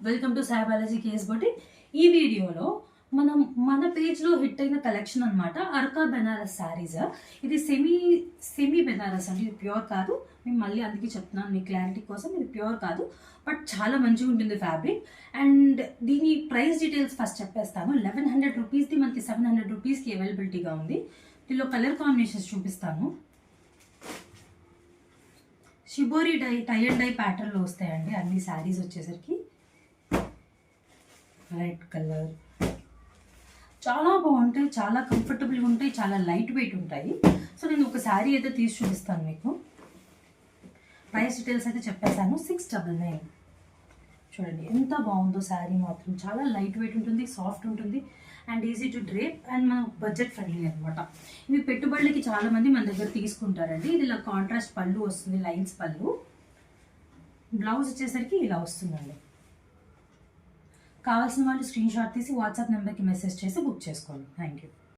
Welcome to Sai Balaji KS boutique. ఈ వీడియోలో మన పేజ్లో హిట్ అయిన కలెక్షన్ అనమాట అర్కా బెనారస్ శారీస్. ఇది సెమీ బెనారస్ అంటే ఇది ప్యూర్ కాదు. మేము మళ్ళీ అందుకే చెప్తున్నాను మీ క్లారిటీ కోసం, ఇది ప్యూర్ కాదు బట్ చాలా మంచిగా ఉంటుంది ఫ్యాబ్రిక్. అండ్ దీని ప్రైస్ డీటెయిల్స్ ఫస్ట్ చెప్పేస్తాను. 1100 రూపీస్ది మనకి 700 రూపీస్కి అవైలబిలిటీగా ఉంది. దీనిలో కలర్ కాంబినేషన్స్ చూపిస్తాను. షిబోరి టై అండ్ డై ప్యాటర్న్లో వస్తాయండి అన్ని శారీస్ వచ్చేసరికి. రెడ్ కలర్ చాలా బాగుంటాయి, చాలా కంఫర్టబుల్గా ఉంటాయి, చాలా లైట్ వెయిట్ ఉంటాయి. సో నేను ఒక శారీ అయితే తీసి చూపిస్తాను మీకు. ప్రైస్ డీటెయిల్స్ అయితే చెప్పేశాను. 699. చూడండి ఎంత బాగుందో శారీ, మాత్రం చాలా లైట్ వెయిట్ ఉంటుంది, సాఫ్ట్ ఉంటుంది and easy to drape and మన బడ్జెట్ ఫ్రెండ్లీ అనమాట. ఇవి పెట్టుబడులకి చాలామంది మన దగ్గర తీసుకుంటారండి. ఇది ఇలా కాంట్రాస్ట్ పళ్ళు వస్తుంది, లైన్స్ పళ్ళు. బ్లౌజ్ వచ్చేసరికి ఇలా వస్తుందండి. కావాల్సిన వాళ్ళు స్క్రీన్ షాట్ తీసి వాట్సాప్ నెంబర్కి మెసేజ్ చేసి బుక్ చేసుకోండి. Thank you.